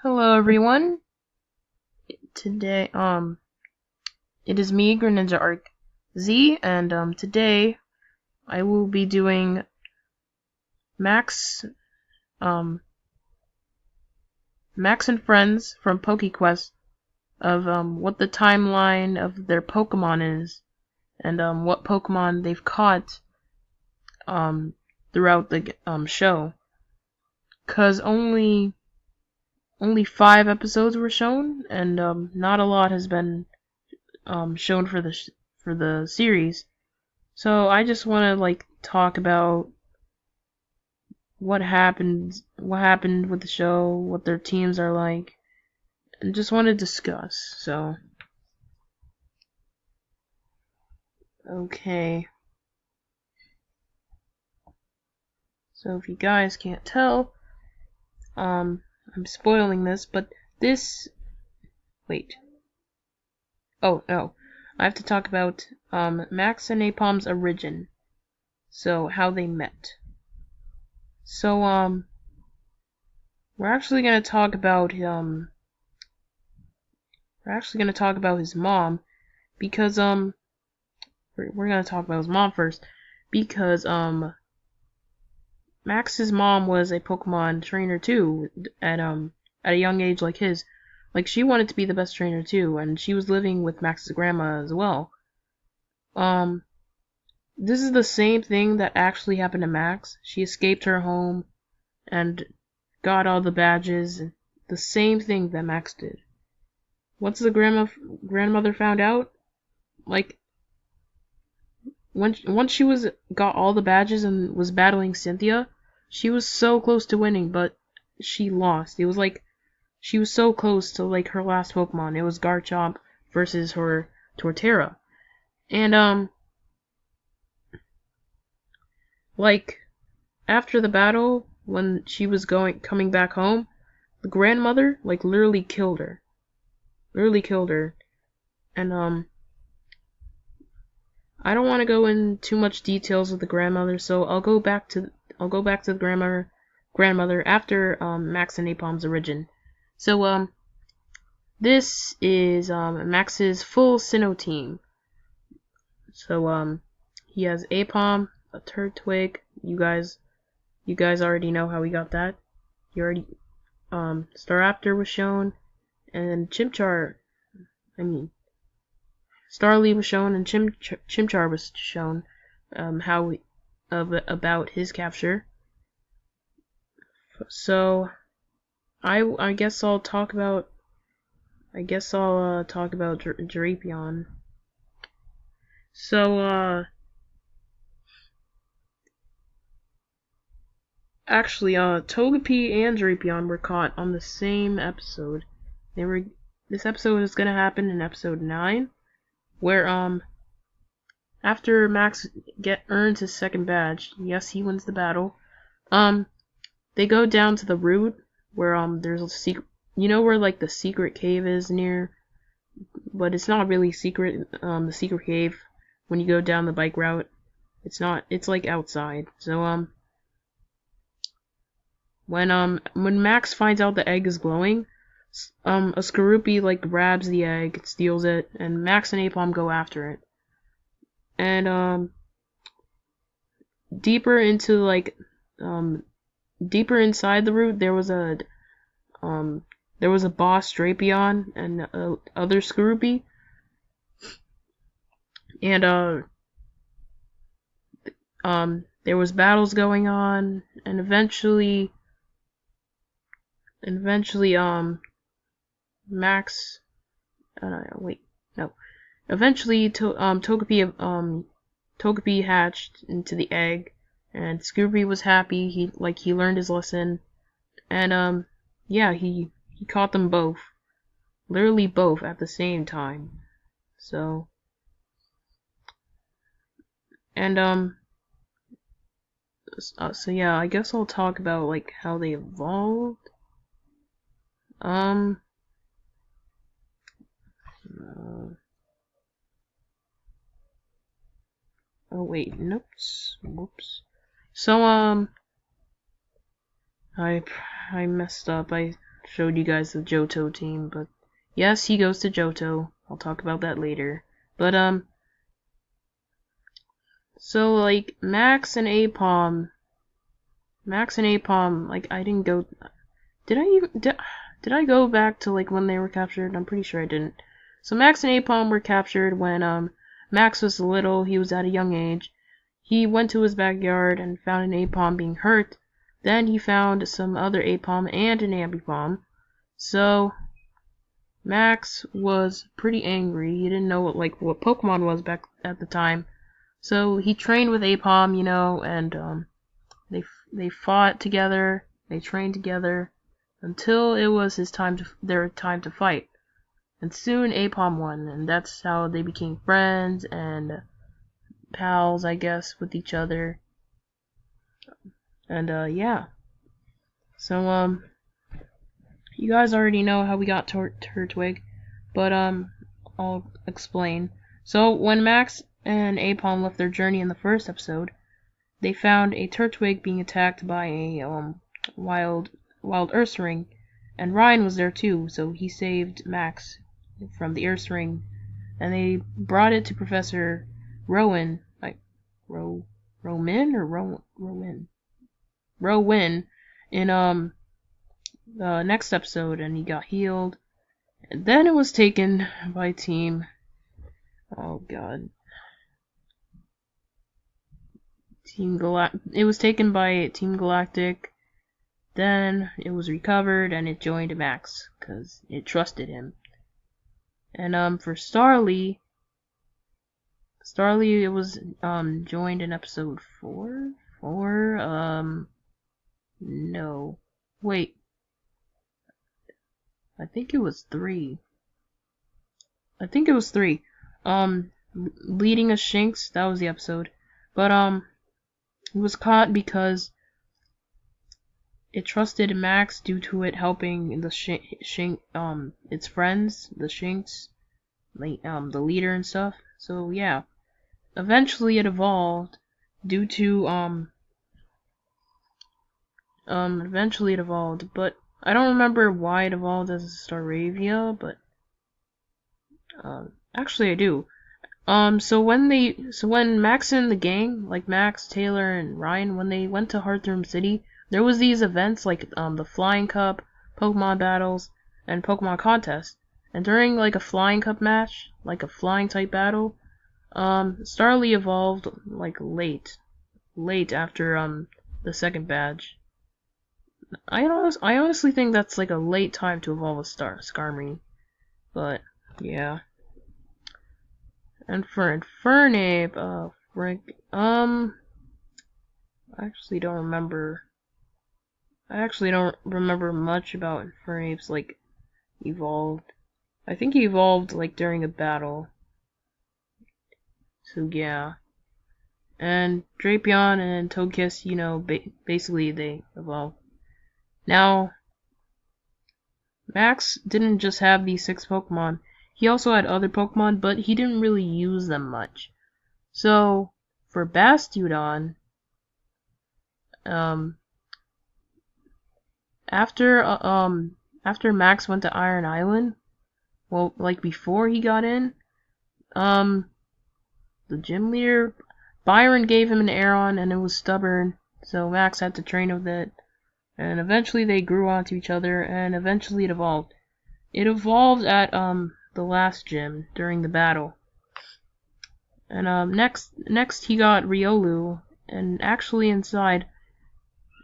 Hello everyone. Today it is me, GreninjaArc-Z, and today I will be doing Max Max and Friends from PokeQuest of what the timeline of their Pokemon is and what Pokemon they've caught throughout the show. 'Cause only 5 episodes were shown, and not a lot has been shown for the series. So I just want to talk about what happened with the show, what their teams are like, and just want to discuss. So okay. So if you guys can't tell, I'm spoiling this, but wait. Oh no. I have to talk about Max and Napalm's origin. So how they met. So we're actually gonna talk about his mom, because we're gonna talk about his mom first, because Max's mom was a Pokemon trainer too, at a young age like his. Like, she wanted to be the best trainer too, and she was living with Max's grandma as well. This is the same thing that actually happened to Max. She escaped her home and got all the badges. The same thing that Max did. Once the grandmother found out, like, once she got all the badges and was battling Cynthia, she was so close to winning, but she lost. It was like she was so close to her last Pokemon. It was Garchomp versus her Torterra. And after the battle, when she was coming back home, the grandmother literally killed her. And I don't want to go in too much details with the grandmother, so I'll go back to the grandmother after Max and Napalm's origin. So this is Max's full Sinnoh team. So he has Apom, a Turtwig. You guys already know how we got that. Staraptor was shown, and Starly was shown, and Chimchar was shown. About his capture. So I guess I'll talk about Drapion. So actually Togepi and Drapion were caught on the same episode. This episode is gonna happen in episode 9, where after Max earns his second badge, yes, he wins the battle. They go down to the route where there's a secret. You know where the secret cave is near, but it's not really secret. The secret cave, when you go down the bike route, it's not. It's outside. So when Max finds out the egg is glowing, a Skorupi grabs the egg, steals it, and Max and Apom go after it. And deeper inside the route, there was a boss Drapion and other Skorupi, and there was battles going on, and eventually Max eventually Togepi hatched into the egg, and Scooby was happy. He learned his lesson, and yeah, he caught them both, literally both at the same time. So and so yeah, I guess I'll talk about how they evolved. Oh wait, nope. Whoops. So I messed up. I showed you guys the Johto team, but yes, he goes to Johto. I'll talk about that later. But so like Max and Apom, like I didn't go. Did I go back to like when they were captured? I'm pretty sure I didn't. So Max and Apom were captured when Max was little. He was at a young age. He went to his backyard and found an Apom being hurt. Then he found some other Apom and an Ambipom. So Max was pretty angry. He didn't know what Pokemon was back at the time. So he trained with Apom, and they fought together. They trained together until it was their time to fight. And soon Apom won, and that's how they became friends and pals, I guess, with each other. And yeah. So you guys already know how we got Turtwig, but I'll explain. So when Max and Apom left their journey in the first episode, they found a Turtwig being attacked by a wild Ursaring, and Ryan was there too, so he saved Max from the Ursaring, and they brought it to Professor Rowan, Rowan in the next episode, and he got healed. And then it was taken by Team. Oh God. It was taken by Team Galactic. Then it was recovered and it joined Max because it trusted him. And for Starly it was joined in episode 4. No. Wait. I think it was 3. Leading a Shinx, that was the episode. But it was caught because it trusted Max due to it helping the its friends, the Shinx, the leader and stuff. So yeah. Eventually it evolved due to but I don't remember why it evolved as a Staravia, but actually I do. So when Max and the gang, like Max, Taylor, and Ryan, when they went to Hearthroom City, there was these events like the Flying Cup, Pokemon battles, and Pokemon contest. And during like a Flying Cup match, like a Flying type battle, Starly evolved like late after the second badge. I honestly think that's like a late time to evolve a Skarmory, but yeah. And for Infernape, I actually don't remember much about Infernape's like evolved. I think he evolved like during a battle. So yeah. And Drapion and Togekiss, basically they evolved. Now, Max didn't just have these 6 Pokemon. He also had other Pokemon, but he didn't really use them much. So, for Bastiodon, after Max went to Iron Island, well, like before he got in, the gym leader, Byron, gave him an Aeron, and it was stubborn, so Max had to train with it. And eventually they grew onto each other, and eventually it evolved. It evolved at the last gym during the battle. And next he got Riolu, and actually inside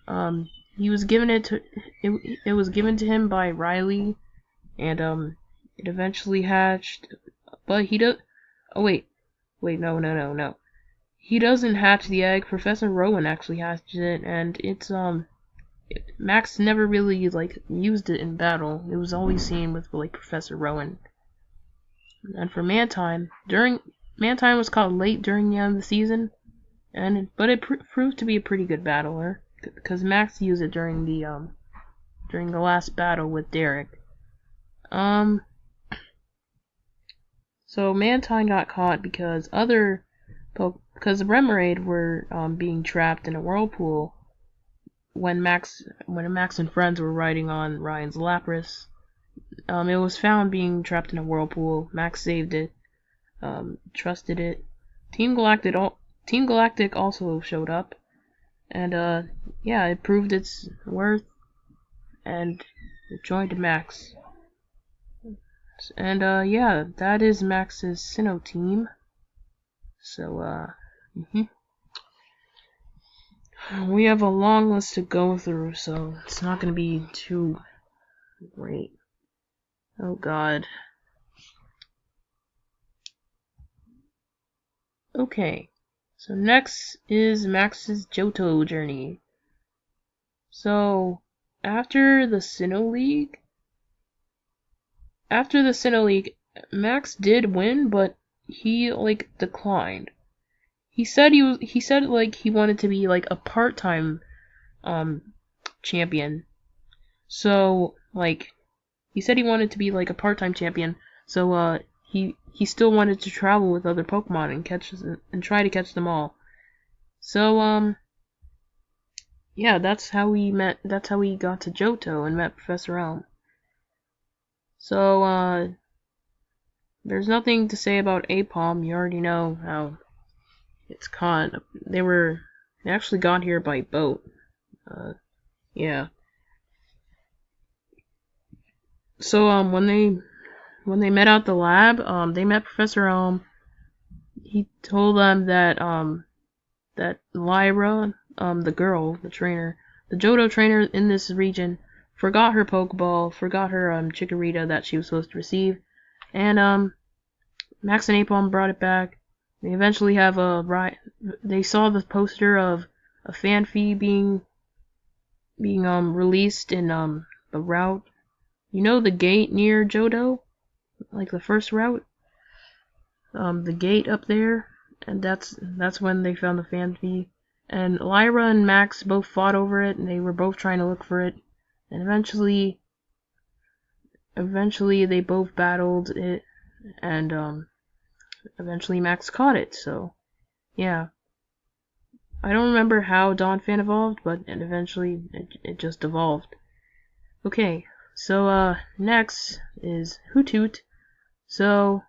it was given to him by Riley, and it eventually hatched. But he does. Oh wait, no. He doesn't hatch the egg. Professor Rowan actually hatched it, and it's Max never really like used it in battle. It was always seen with like Professor Rowan. And for Mantine, Mantine was caught late during the end of the season, but it proved to be a pretty good battler because Max used it during the last battle with Derek. So Mantine got caught because the Remoraid were being trapped in a whirlpool when Max and friends were riding on Ryan's Lapras, it was found being trapped in a whirlpool. Max saved it, trusted it. Team Galactic also showed up, and yeah, it proved its worth, and it joined Max. And yeah, that is Max's Sinnoh team. So we have a long list to go through, so it's not gonna be too great. Oh god. Okay, so next is Max's Johto journey. So after the Sinnoh League, Max did win, but he declined. He said he wanted to be like a part-time champion. So he said he wanted to be like a part-time champion. So he still wanted to travel with other Pokemon and try to catch them all. So yeah, that's how he got to Johto and met Professor Elm. So there's nothing to say about Apom. You already know how it's caught. They actually got here by boat. Yeah. So when they met at the lab, they met Professor Elm. He told them that Lyra, the girl, the Johto trainer in this region, forgot her Pokeball, forgot her Chikorita that she was supposed to receive, and Max and Apom brought it back. They eventually have they saw the poster of a Fanfy being released in the route. You know the gate near Johto? Like the first route? The gate up there, and that's when they found the Fanfy. And Lyra and Max both fought over it, and they were both trying to look for it. And eventually they both battled it, and eventually Max caught it. So yeah, I don't remember how Donphan evolved, but eventually it just evolved. Okay, so next is Hoothoot. So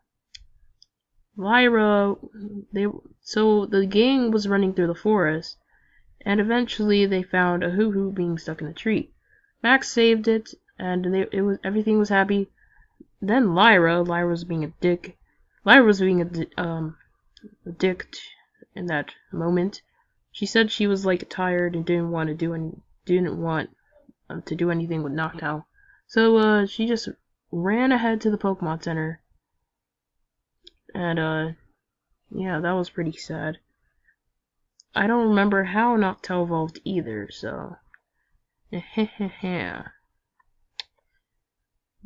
Lyra, the gang was running through the forest, and eventually they found a Hoo-Hoo being stuck in a tree. Max saved it, and everything was happy. Then Lyra was being a dick. Lyra was being a dick in that moment. She said she was tired and didn't want to do anything with Noctowl. So she just ran ahead to the Pokemon Center. And yeah, that was pretty sad. I don't remember how Noctowl evolved either, so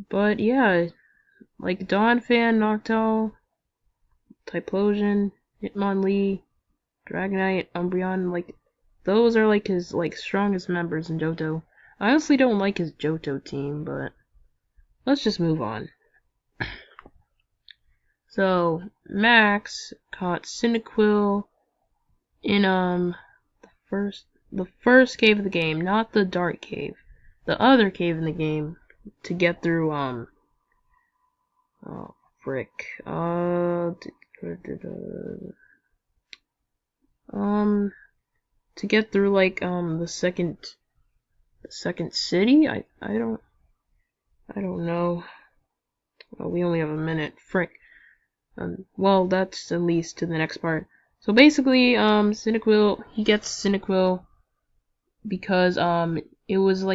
but yeah, Donphan, Noctowl, Typhlosion, Hitmonlee, Dragonite, Umbreon, those are his strongest members in Johto. I honestly don't like his Johto team, but let's just move on. So Max caught Cyndaquil in the first cave of the game, not the dark cave, the other cave in the game, to get through oh frick, to get through the second city. I don't know. Oh, we only have a minute. Frick. Well, that's at least to the next part. So basically, Cyndaquil, he gets Cyndaquil because it was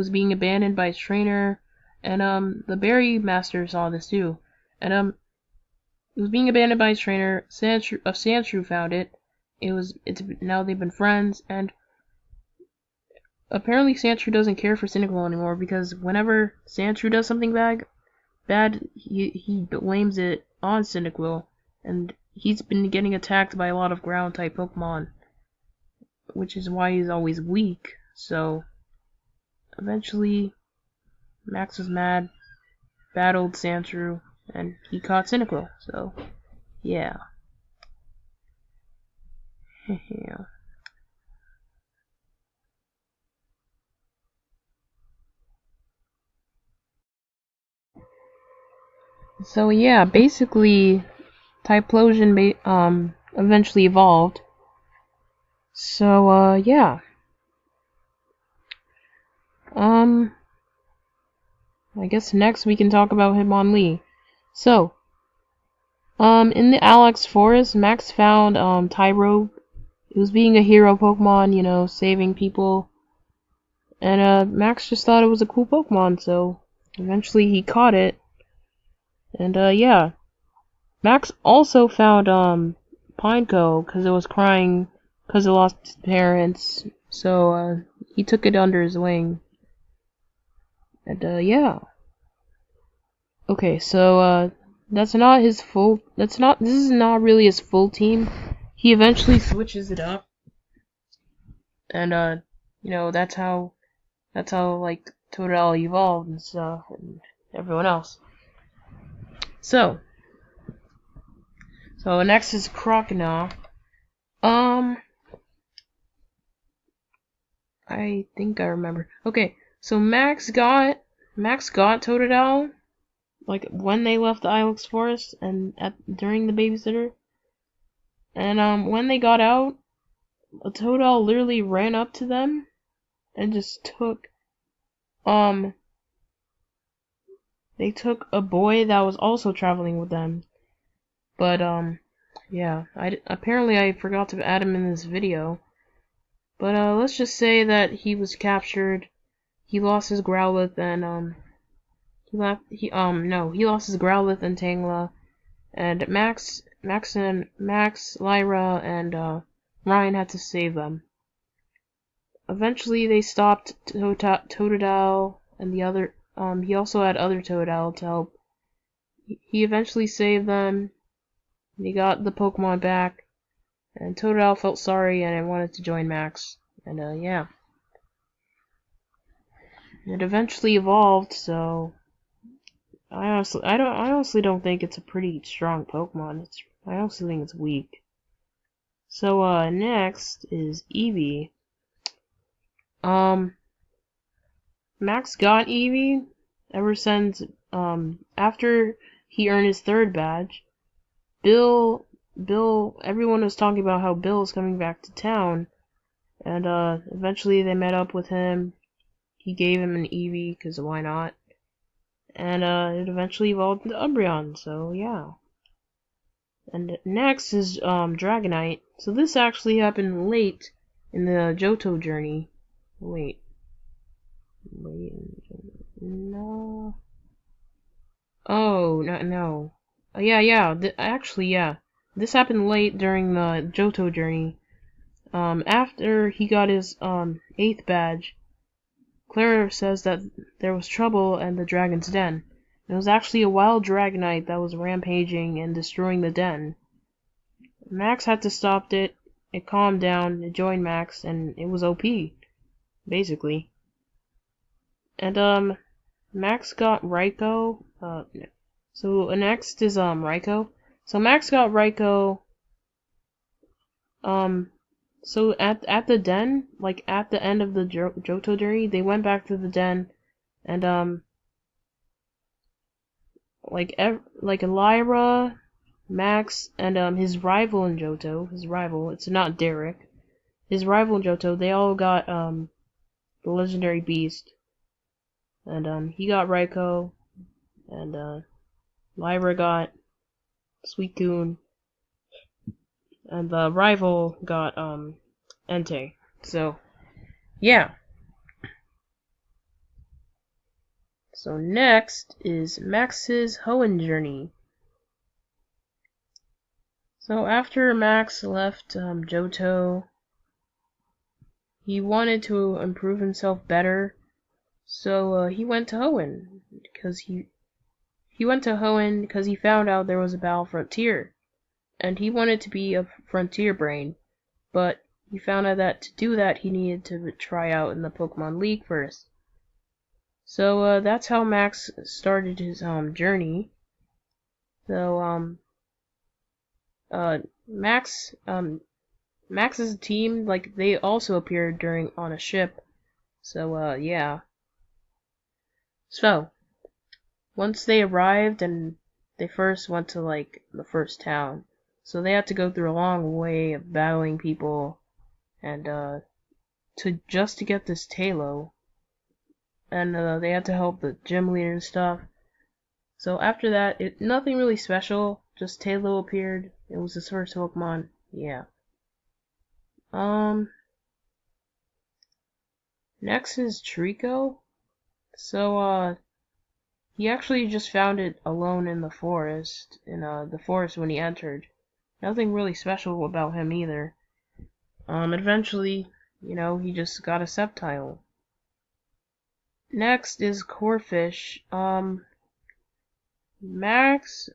being abandoned by its trainer, and the Berry Master saw this too, and it was being abandoned by its trainer. Sandshrew found it. Now they've been friends, and apparently Sandshrew doesn't care for Cyndaquil anymore, because whenever Sandshrew does something bad, he blames it on Cyndaquil, and he's been getting attacked by a lot of ground type Pokemon, which is why he's always weak. So eventually Max was mad, battled Sandshrew, and he caught Cyndaquil. So yeah. So yeah, basically, Typhlosion eventually evolved. So yeah. I guess next we can talk about Hitmonlee. So, in the Alex Forest, Max found Tyrogue. He was being a hero Pokemon, you know, saving people. And Max just thought it was a cool Pokemon, so eventually he caught it. And yeah. Max also found Pineco because it was crying because it lost its parents. So he took it under his wing. And yeah. Okay, so this is not really his full team. He eventually switches it up. And you know, that's how like Totodile evolved and stuff and everyone else. So next is Crocodile. I think I remember. Okay, so Max got Totodile like when they left the Ilex Forest and during the babysitter. And when they got out, a Totodile literally ran up to them and just took they took a boy that was also traveling with them. But yeah, apparently I forgot to add him in this video. But let's just say that he was captured. He lost his Growlithe and he lost his Growlithe and Tangela, and Max, Lyra, and Ryan had to save them. Eventually, they stopped Totodile and the other. He also had other Totodile to help. He eventually saved them. They got the Pokemon back, and Totodile felt sorry and wanted to join Max. And yeah, it eventually evolved. So I honestly don't think it's a pretty strong Pokemon. I honestly think it's weak. So next is Eevee. Max got Eevee ever since after he earned his third badge. Everyone was talking about how Bill is coming back to town, and eventually they met up with him. He gave him an Eevee, because why not? And it eventually evolved into Umbreon, so yeah. And next is Dragonite. So this actually happened late in the Johto journey. Wait, no. Oh, no. Yeah. Actually, yeah. This happened late during the Johto journey. After he got his 8th badge, Clara says that there was trouble in the Dragon's Den. It was actually a wild Dragonite that was rampaging and destroying the den. Max had to stop it. It calmed down, it joined Max, and it was OP, basically. And Max got Raikou. So next is Raikou. So Max got Raikou. So at the den, like at the end of the Johto journey, they went back to the den, and like Lyra, Max, and his rival in Johto, it's not Derek, his rival in Johto, they all got the legendary beast, and he got Raikou, and Lyra got Suicune, and the rival got Entei. So yeah. So next is Max's Hoenn journey. So after Max left Johto, he wanted to improve himself better, so he went to Hoenn because he found out there was a Battle Frontier, and he wanted to be a Frontier Brain, but he found out that to do that he needed to try out in the Pokemon League first. So that's how Max started his journey. So Max's team, like, they also appeared on a ship. So yeah. So once they arrived and they first went to like the first town. So they had to go through a long way of battling people and to get this Talo. And they had to help the gym leader and stuff. So after that, nothing really special. Just Talo appeared. It was his first Pokemon. Yeah. Next is Trico. So he actually just found it alone in the forest. The forest when he entered. Nothing really special about him either. Eventually, he just got a Sceptile. Next is Corphish. Max,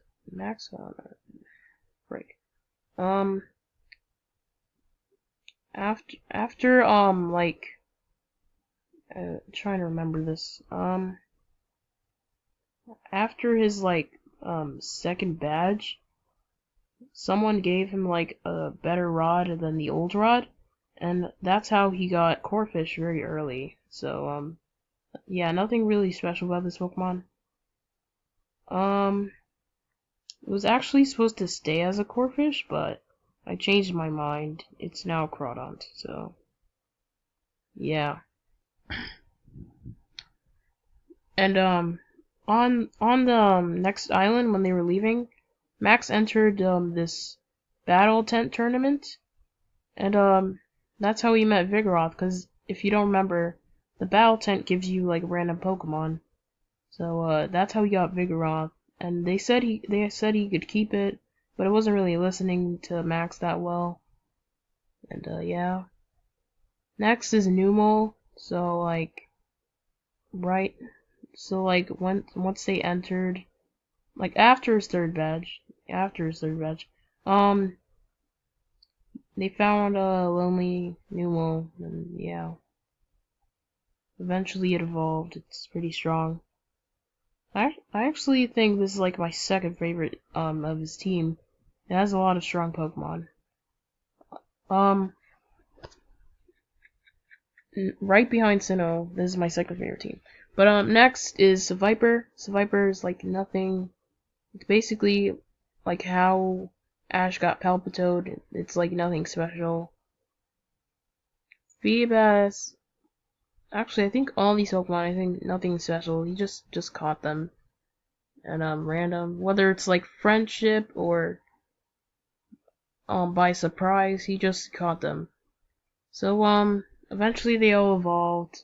break. After like, trying to remember this. After his like, second badge, someone gave him like a better rod than the old rod, and that's how he got Corphish very early. So, yeah, nothing really special about this Pokemon. It was actually supposed to stay as a Corphish, but I changed my mind. It's now a Crawdont, so yeah. And on the next island when they were leaving, Max entered this battle tent tournament, and that's how he met Vigoroth. Because if you don't remember, the battle tent gives you like random Pokemon. So that's how he got Vigoroth. And they said he could keep it, but it wasn't really listening to Max that well. And yeah. Next is Numel. So like once they entered, like after his third badge, they found a lonely Numel, and yeah. Eventually it evolved. It's pretty strong. I actually think this is like my second favorite of his team. It has a lot of strong Pokemon. Right behind Sinnoh, this is my second favorite team. But next is Seviper. Seviper is like nothing. It's basically like how Ash got Palpitoad. It's like nothing special. Feebas. Actually, I think all these Pokemon, I think nothing special. He just caught them. And random. Whether it's like friendship or by surprise, he just caught them. So eventually they all evolved.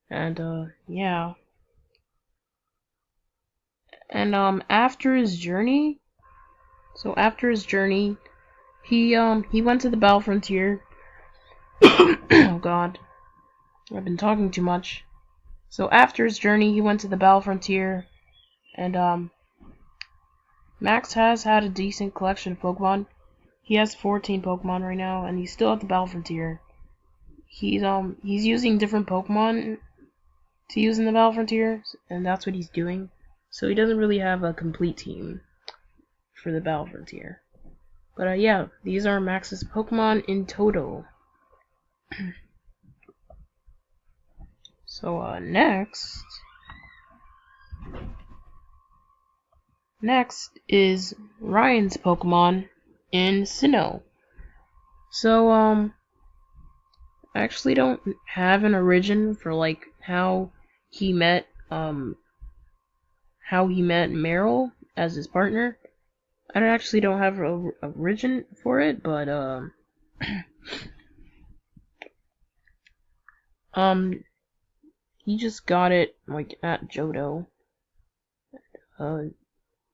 And yeah. And after his journey, he went to the Battle Frontier. Oh god. I've been talking too much. So after his journey, he went to the Battle Frontier, and Max has had a decent collection of Pokemon. He has 14 Pokemon right now, and he's still at the Battle Frontier. He's using different Pokemon to use in the Battle Frontier, and that's what he's doing. So he doesn't really have a complete team for the Battle Frontier. But yeah, these are Max's Pokemon in total. So next is Ryan's Pokemon in Sinnoh. So I actually don't have an origin for like how he met Meryl as his partner. I actually don't have a origin for it, but he just got it like at Johto.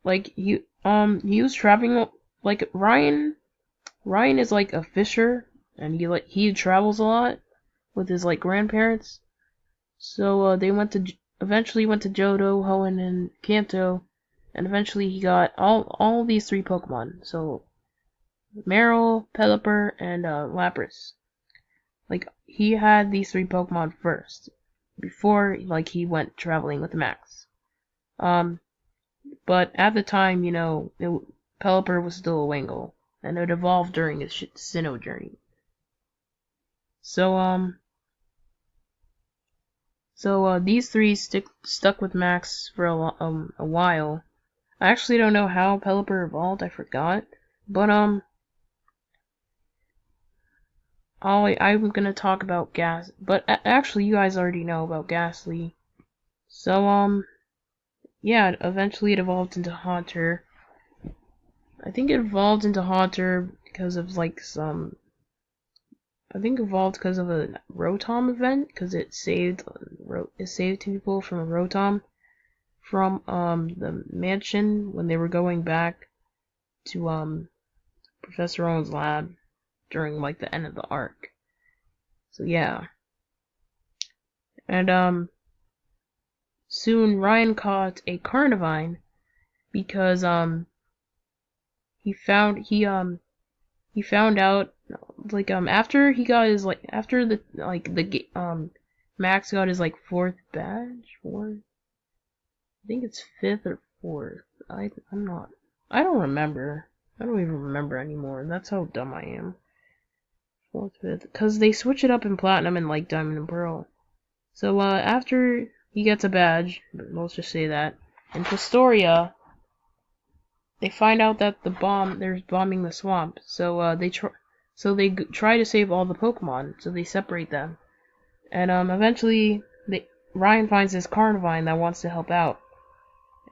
Like he was traveling like Ryan is like a fisher, and he travels a lot with his like grandparents. So they eventually went to Johto, Hoenn, and Kanto, and eventually he got all these three Pokemon. So Meryl, Pelipper, and Lapras. Like he had these three Pokemon first before like he went traveling with Max. But at the time, Pelipper was still a Wangle, and it evolved during his Sinnoh journey. So these three stuck with Max for a while, I actually don't know how Pelipper evolved, I forgot. But I'm gonna talk about Gas, but actually you guys already know about Ghastly. So yeah, eventually it evolved into Haunter. I think it evolved into Haunter because of like I think it evolved because of a Rotom event, because it saved people from a Rotom from the mansion when they were going back to Professor Owen's lab during like the end of the arc. So yeah. And soon Ryan caught a Carnivine because he found out like after he got his like after the Max got his like fourth badge, I think it's fifth or fourth. I don't remember. I don't even remember anymore. That's how dumb I am. Fourth, fifth, because they switch it up in Platinum and like Diamond and Pearl. So after he gets a badge, let's just say that, in Pastoria, they find out that there's bombing the swamp. So they try to save all the Pokemon. So they separate them, and eventually Ryan finds this Carnivine that wants to help out.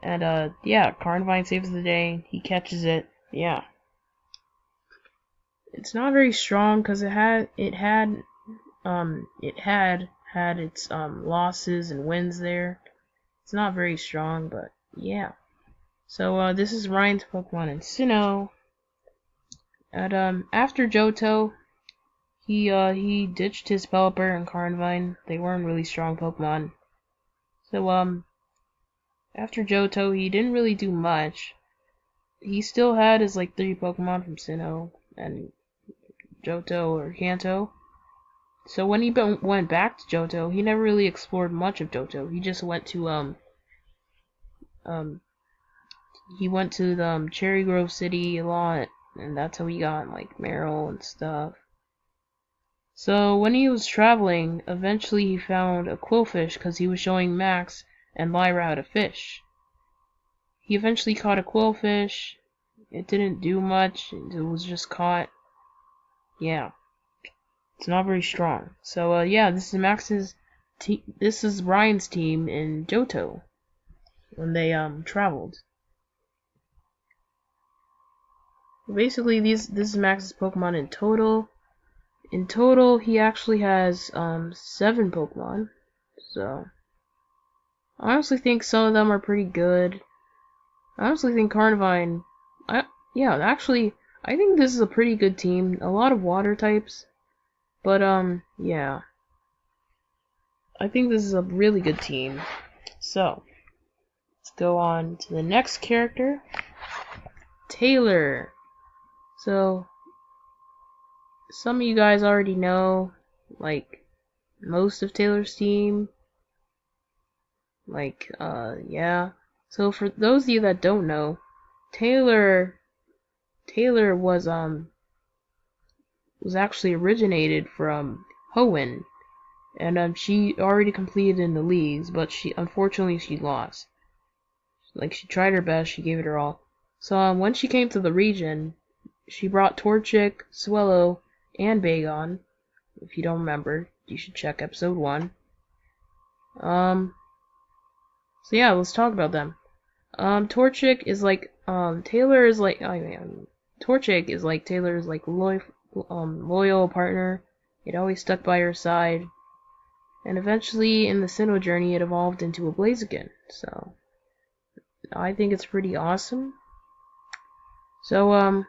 And yeah, Carnivine saves the day. He catches it. Yeah, it's not very strong because it had its losses and wins there. It's not very strong, but yeah. So this is Ryan's Pokemon in Sinnoh. And after Johto, he ditched his Pelipper and Carnivine. They weren't really strong Pokemon. So after Johto, he didn't really do much. He still had his like 3 Pokemon from Sinnoh and Johto or Kanto. So when he went back to Johto, he never really explored much of Johto. He just went to the Cherry Grove City a lot, and that's how he got like Meryl and stuff. So when he was traveling, eventually he found a Quillfish because he was showing Max and Lyra how to fish. He eventually caught a Quillfish. It didn't do much. It was just caught. Yeah. It's not very strong. So yeah, this is this is Ryan's team in Johto when they traveled. Basically this is Max's Pokemon in total. In total he actually has 7 Pokemon. So I honestly think some of them are pretty good. I honestly think Carnivine I think this is a pretty good team. A lot of water types. But yeah. I think this is a really good team. So let's go on to the next character. Taylor. So some of you guys already know like most of Taylor's team. Like yeah. So for those of you that don't know, Taylor was actually originated from Hoenn, and she already completed in the leagues, but unfortunately she lost. Like she tried her best, she gave it her all. So when she came to the region, she brought Torchic, Swellow, and Bagon. If you don't remember, you should check episode 1. So yeah, let's talk about them. Torchic is like Taylor is like Torchic is like Taylor's like loyal partner. It always stuck by her side. And eventually in the Sinnoh journey it evolved into a Blaziken. So I think it's pretty awesome. So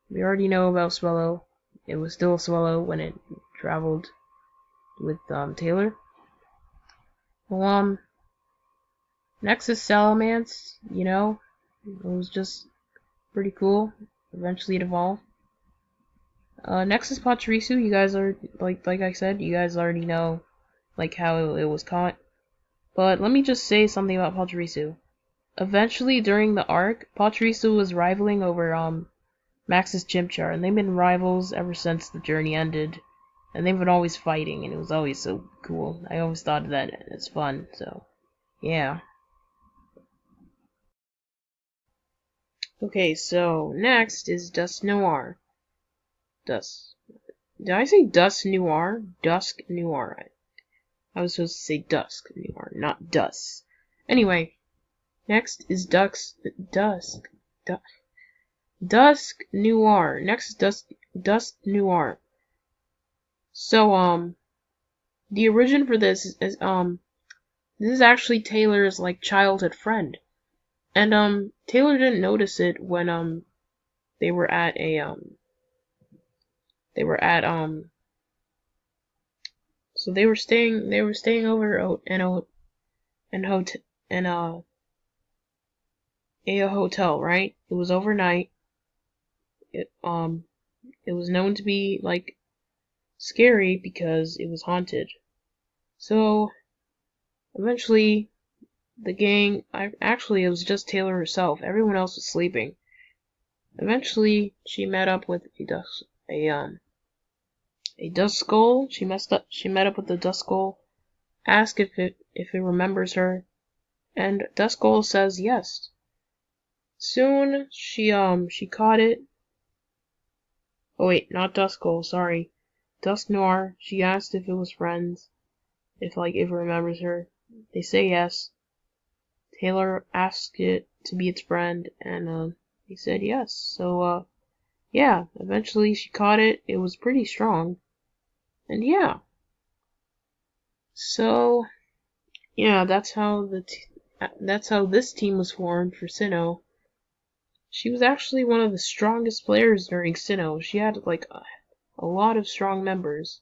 we already know about Swellow. It was still a Swellow when it traveled with Taylor. Well, next is Salamence, you know. It was just pretty cool. Eventually it evolved. Next is Pachirisu. You guys are like I said, you guys already know like how it was caught. But let me just say something about Pachirisu. Eventually during the arc, Pachirisu was rivaling over Max's Chimchar, and they've been rivals ever since the journey ended. And they've been always fighting, and it was always so cool. I always thought that it's fun, so yeah. Okay, so next is Dusk Noir. Did I say Dusk Noir? Dusk Noir. I was supposed to say Dusk Noir, not Dusk. Anyway, next is Dusk Noir. Next is Dusk Noir. So, the origin for this is, this is actually Taylor's, like, childhood friend. And, Taylor didn't notice it when, they were at so they were staying over in a hotel, right? It was overnight. It was known to be, like, scary because it was haunted. So, eventually, the gang, actually, it was just Taylor herself. Everyone else was sleeping. Eventually, she met up with a dust skull. She met up with the dust skull, asked if it remembers her, and dust skull says yes. Soon, she caught it. Oh wait, not dust skull, sorry. Dusk Noir. She asked if it was friends, if it remembers her. They say yes. Taylor asked it to be its friend, and he said yes. So, yeah, eventually she caught it. It was pretty strong. And yeah. So, yeah, that's how this team was formed for Sinnoh. She was actually one of the strongest players during Sinnoh. She had, like, a lot of strong members.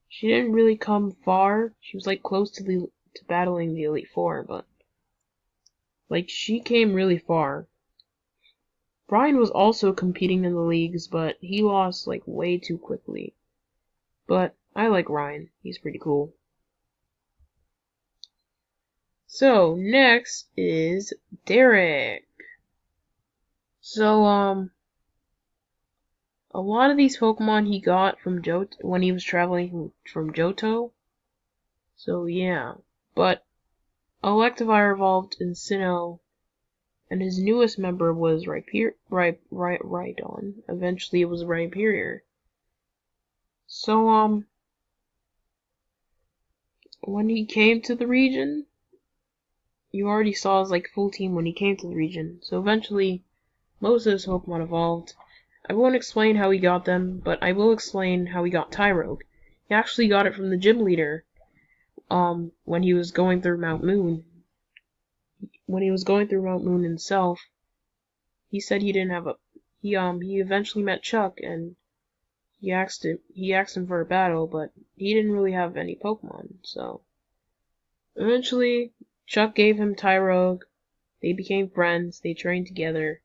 She didn't really come far. She was, like, close to battling the Elite Four, but, like, she came really far. Brian was also competing in the leagues, but he lost, like, way too quickly. But I like Ryan. He's pretty cool. So, next is Derek. So, a lot of these Pokemon he got from when he was traveling from Johto. So, yeah. But Electivire evolved in Sinnoh, and his newest member was Rhydon. Eventually, it was Rhyperior. So, when he came to the region, you already saw his, like, full team when he came to the region. So eventually, most of his Pokemon evolved. I won't explain how he got them, but I will explain how he got Tyrogue. He actually got it from the gym leader, when he was going through Mount Moon. When he was going through Mount Moon himself, he said he didn't have he eventually met Chuck, and he asked him for a battle, but he didn't really have any Pokemon, so eventually Chuck gave him Tyrogue. They became friends, they trained together,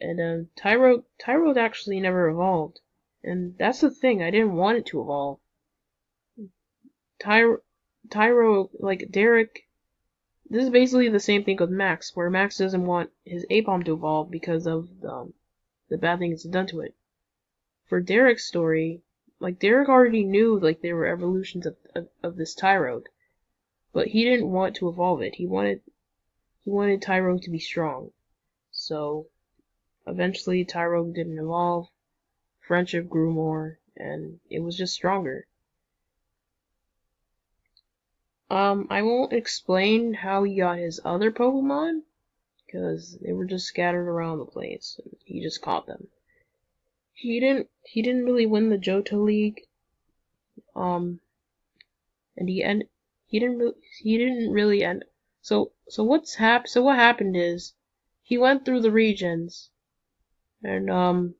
and Tyrogue actually never evolved. And that's the thing, I didn't want it to evolve. Tyrogue, like Derek, this is basically the same thing with Max, where Max doesn't want his Apom to evolve because of the bad things done to it. For Derek's story, like, Derek already knew, like, there were evolutions of this Tyrogue, but he didn't want to evolve it. He wanted Tyrogue to be strong. So, eventually Tyrogue didn't evolve, friendship grew more, and it was just stronger. I won't explain how he got his other Pokemon, because they were just scattered around the place, and he just caught them. He didn't really win the Johto League, and he didn't really end. So what happened is, he went through the regions, and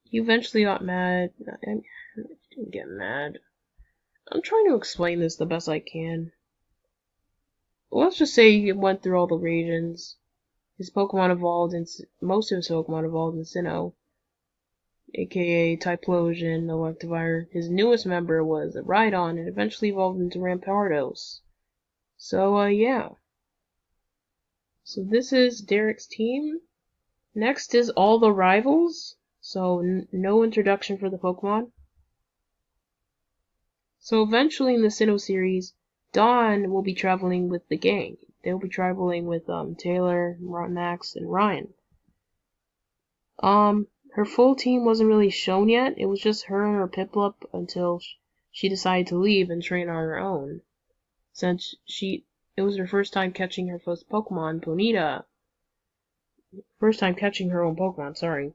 he eventually got mad. I didn't get mad. I'm trying to explain this the best I can. Let's just say he went through all the regions. His Pokemon evolved, and most of his Pokemon evolved in Sinnoh, aka Typhlosion, Electivire. His newest member was Rhydon, and eventually evolved into Rampardos. So, yeah. So this is Derek's team. Next is all the rivals. So, no introduction for the Pokemon. So eventually in the Sinnoh series, Dawn will be traveling with the gang. they'll be traveling with Taylor, Max, and Ryan. Her full team wasn't really shown yet. It was just her and her Piplup until she decided to leave and train on her own. Since it was her first time catching her first Pokemon, Ponyta. First time catching her own Pokemon, sorry.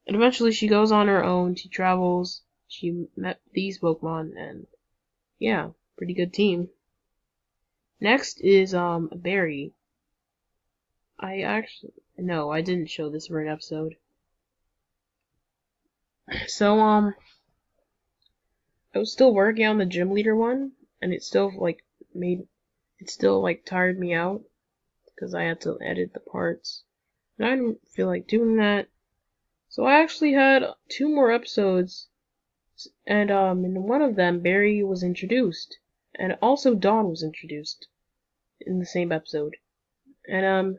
And eventually she goes on her own, she travels, she met these Pokemon, and yeah, pretty good team. Next is, Barry. No, I didn't show this for an episode. So, I was still working on the gym leader one, and it still, tired me out, because I had to edit the parts. And I didn't feel like doing that. So I actually had 2 more episodes, and in one of them, Barry was introduced, and also Dawn was introduced in the same episode. And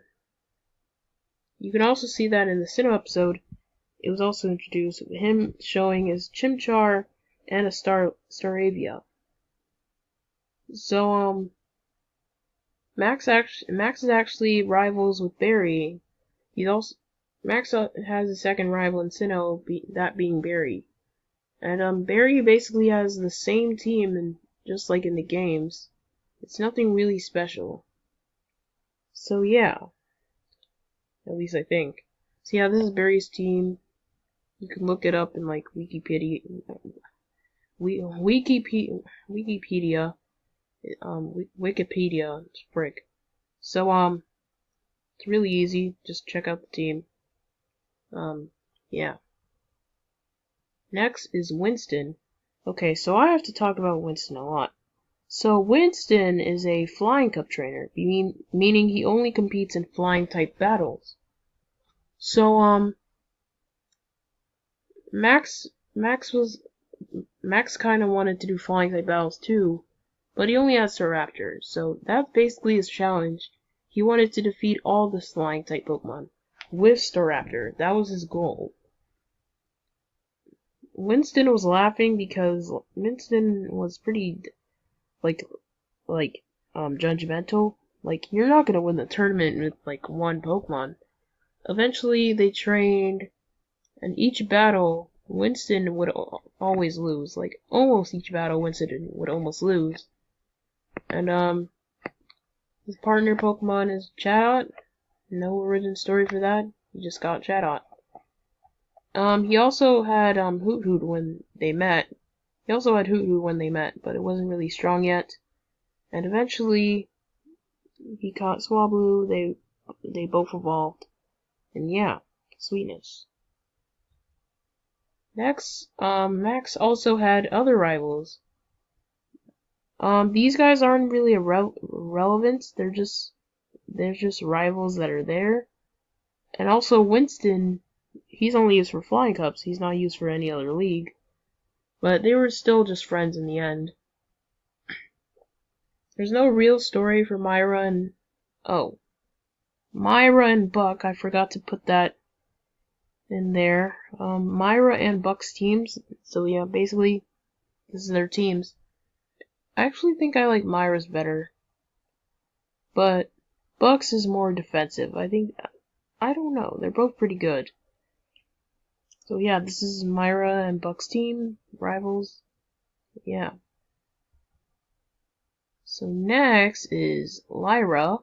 you can also see that in the Sinnoh episode, it was also introduced with him showing his Chimchar and a Staravia. So Max is actually rivals with Barry. Max has a second rival in Sinnoh, that being Barry. And Barry basically has the same team, and just like in the games, it's nothing really special. So yeah, at least I think. So yeah, this is Barry's team. You can look it up in like Wikipedia. Wikipedia, frick. So it's really easy. Just check out the team. Yeah. Next is Winston. Okay, so I have to talk about Winston a lot. So Winston is a Flying Cup trainer, meaning he only competes in Flying type battles. So Max kind of wanted to do Flying type battles too, but he only has Staraptor, so that's basically his challenge. He wanted to defeat all the Flying type Pokemon with Staraptor. That was his goal. Winston was laughing because Winston was pretty judgmental. Like, you're not gonna win the tournament with like one Pokemon. Eventually they trained, and each battle Winston would always lose. Like, almost each battle Winston would almost lose. And his partner Pokemon is Chatot. No origin story for that. He just got Chatot. He also had Hoot Hoot when they met. But it wasn't really strong yet. And eventually he caught Swablu. They both evolved. And yeah, sweetness. Next, Max also had other rivals. These guys aren't really relevant. They're just rivals that are there. And also Winston, he's only used for Flying Cups. He's not used for any other league. But they were still just friends in the end. There's no real story for Myra and Buck. I forgot to put that in there. Myra and Buck's teams. So yeah, basically, this is their teams. I actually think I like Myra's better, but Buck's is more defensive. I don't know. They're both pretty good. So yeah, this is Myra and Buck's team, rivals. Yeah. So next is Lyra.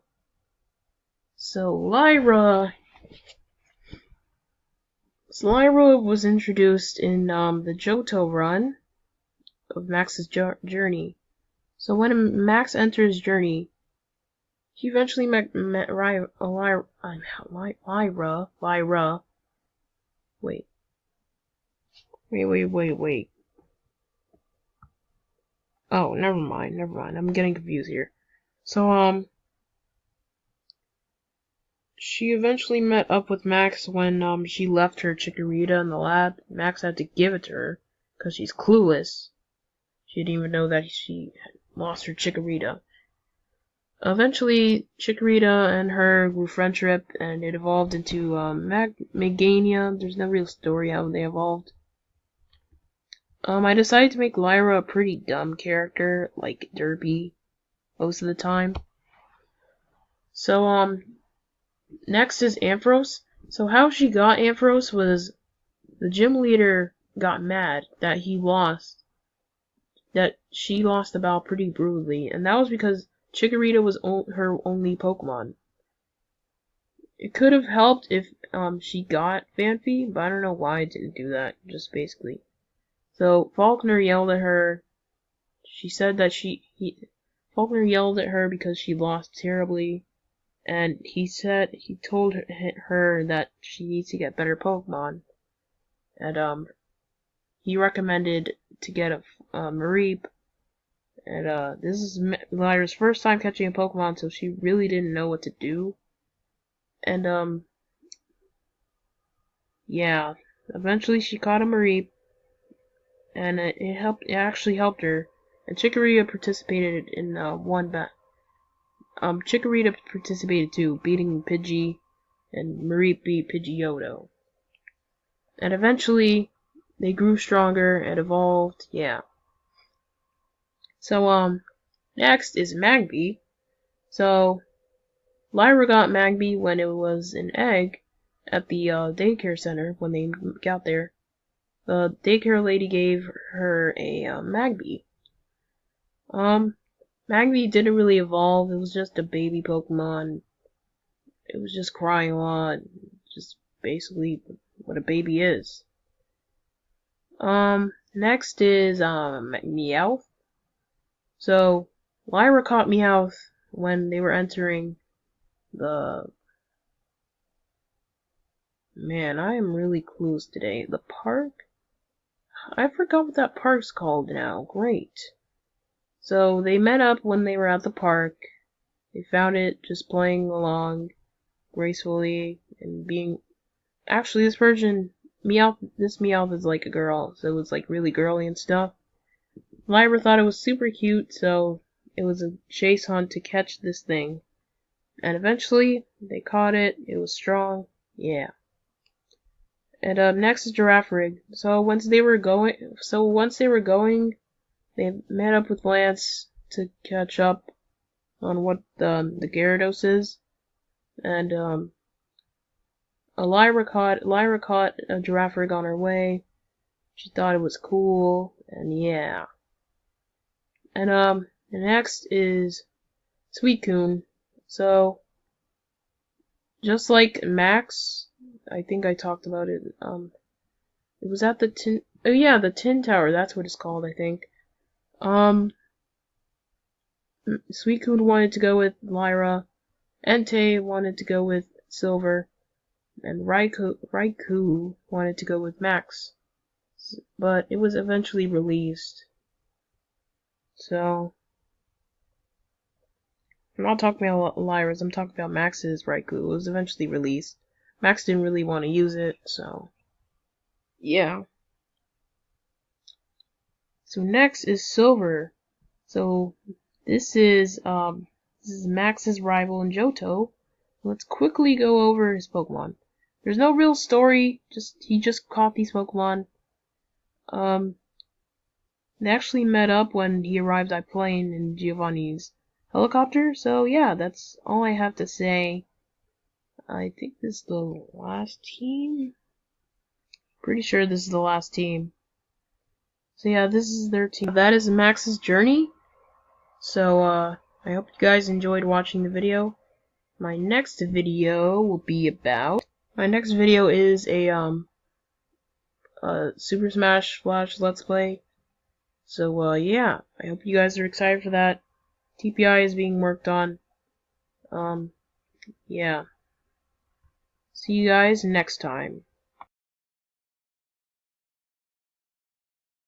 So Lyra was introduced in the Johto run of Max's journey. So when Max enters Journey, he eventually met Lyra. Wait. Oh, never mind. I'm getting confused here. So, she eventually met up with Max when, she left her Chikorita in the lab. Max had to give it to her, because she's clueless. She didn't even know that she had lost her Chikorita. Eventually, Chikorita and her grew friendship, and it evolved into, Meganium. There's no real story how they evolved. I decided to make Lyra a pretty dumb character, like Derpy, most of the time. So, next is Ampharos. So how she got Ampharos was the gym leader got mad that she lost the battle pretty brutally, and that was because Chikorita was her only Pokemon. It could have helped if she got Phanpy, but I don't know why it didn't do that, just basically. So Faulkner yelled at her. She said that Faulkner yelled at her because she lost terribly, and he told her that she needs to get better Pokemon, and he recommended to get a Mareep, and this is Lyra's first time catching a Pokemon, so she really didn't know what to do, and yeah, eventually she caught a Mareep, and it actually helped her, and Chikorita participated in Chikorita participated too, beating Pidgey, and Mareep beat Pidgeotto. And eventually, they grew stronger and evolved, yeah. So, next is Magby. So, Lyra got Magby when it was an egg at the daycare center when they got there. The daycare lady gave her a Magby. Magby didn't really evolve, it was just a baby Pokemon. It was just crying a lot, just basically what a baby is. Next is Meowth. So Lyra caught Meowth when they were entering the Man, I am really clueless today. The park? I forgot what that park's called now. Great. So they met up when they were at the park. They found it just playing along gracefully and being actually this Meowth is like a girl, so it's like really girly and stuff. Lyra thought it was super cute, so it was a chase hunt to catch this thing. And eventually they caught it, it was strong, yeah. And next is Girafarig. So once they were going, they met up with Lance to catch up on what the Gyarados is, and Lyra caught a Girafarig on her way. She thought it was cool, and yeah. And the next is Suicune. So just like Max, I think I talked about it. It was at the the Tin Tower. That's what it's called, I think. Suicune wanted to go with Lyra. Entei wanted to go with Silver, and Raikou wanted to go with Max. But it was eventually released. So I'm not talking about Lyra's, I'm talking about Max's Raikou. It was eventually released. Max didn't really want to use it, so yeah. So next is Silver. So this is Max's rival in Johto. Let's quickly go over his Pokemon. There's no real story, he just caught these Pokemon. They actually met up when he arrived by plane in Giovanni's helicopter, so yeah, that's all I have to say. I think this is the last team? Pretty sure this is the last team. So yeah, this is their team. That is Max's journey. So I hope you guys enjoyed watching the video. My next video is a Super Smash Flash Let's Play. So yeah, I hope you guys are excited for that. TPI is being worked on. Yeah. See you guys next time.